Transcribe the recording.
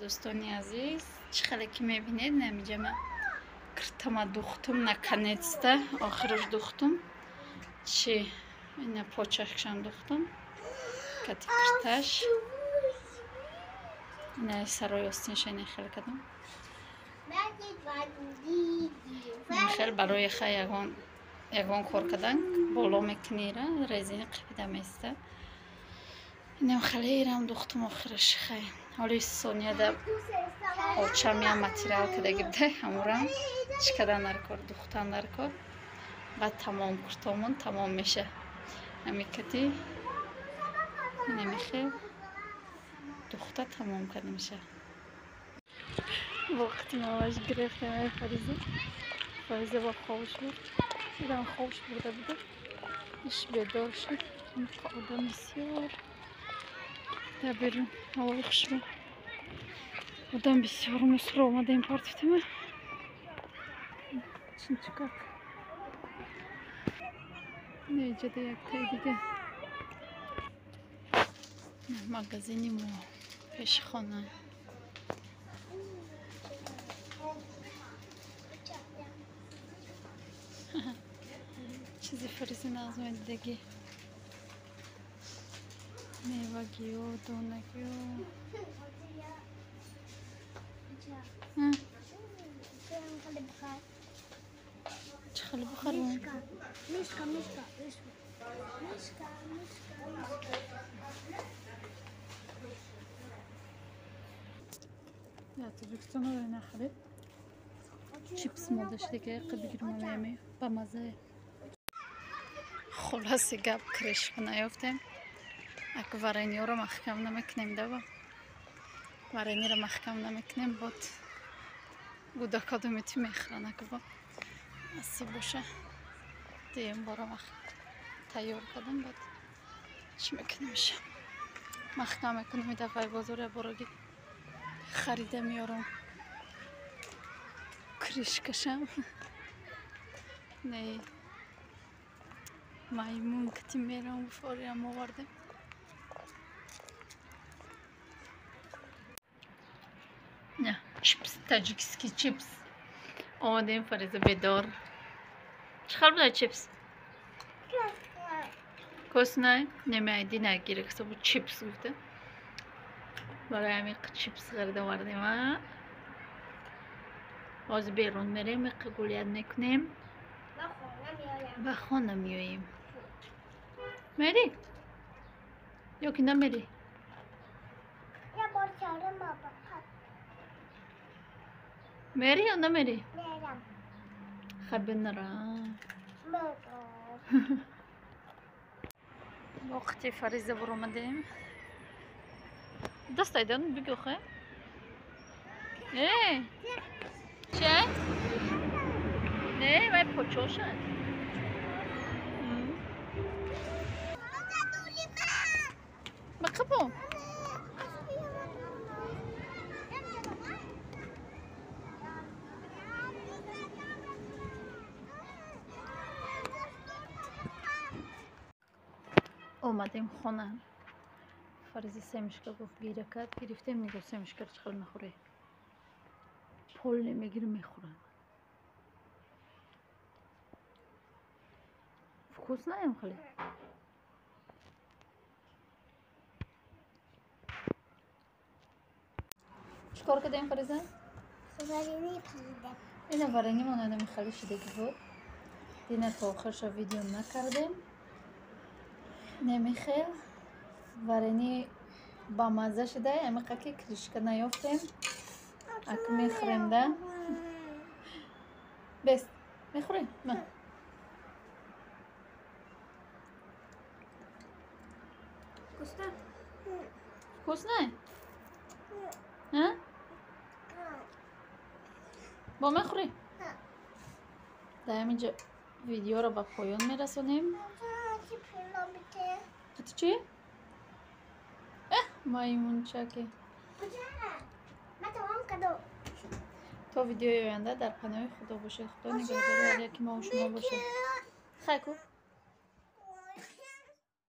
دوستانی عزیز، چخاله که میبینید نمیجا من کرتما دوختم наконец-то آخرش دوختم چی اینه پاچخشم دوختم کتی کرتش اینه سرای آستینش اینه خیلی کدم خیلی برای خیلی یگان کار کدن بالا میکنی را رزینی قیپیده میسته اینم خیلی ایرم دوختم آخرش خیلی حالی سونیا ده آچم یا ماتریال کده گبده همورم چکدن نرکار دوختن نرکار بعد تمام کرتامون تمام میشه همی کتی نمیخه دوخته تمام کرده میشه وقتی ماماش گرفته فریزه با خوش بود ایران خوش بوده بوده ایش بیدار شد این آدم بسیار در بیرون هوا خوش بود آدم بسیار مصر آمده این پارتیتمه چین چکک نیجا ده یک تای دیگه مگزینی ما پیش خانه چیزی فریزی نازم دیگه میوگی و دونگی و چه خیلی بخورم میشکا یا تو بکتون رو نخرید چیپس مادش دیگه قد بگیرم میمی با مزه خلاصی گب کرش نیافتیم اگه ورینی رو محکم نمیکنیم دوا ورینی رو محکم نمیکنیم بود گودا کدومیتی میخرن اگه با اسی باشه دیم بارا تیار کردم بعد چی میکنیمش محکم میکنیم دفعه بازار براگی خریده میارم کریش کشم نه مایمون کتی میرم فوری هم آوردیم نه چیپس تاجیکسکی چیپس آمدیم فریزه بیدار چخال بوده چیپس کس نه نمیدی نگیره کسا بود چیپس گفته برای همی چیپس خریده آوردیم باز بیرون میریم گولیت میکنیم و خانه میاییم میری؟ یا که نمیری؟ میری یا نمیری؟ خب نرم وقتی فریزه برامدیم دست ایدان بگو خیلی چه؟ نه باید پچو شد بخبو اومدیم خونه فریزی سمشکا گفت گیره کرد گرفتیم میگو سمشکا رو چخل نخوره پول نمیگیره میخورن فکوس نایم خیلی چکار کردیم فریزه؟ ورینی پریدم اینه ورینی مانه نمیخالی شده که بود دینه تا آخرش ویدیو نکردیم نمیخیل ورینی با مزه شده اما که کریشکه نیافتیم اک میخوریم ده بست میخوریم نه کس نه ها با میخوری در همینجا ویدیو رو با پایان میرسونیم خطی چی؟ مایمون چکه تا ویدیوی آینده در پناه خدا باشه خدا نگهدار هر یکی ما و شما باشه خیلی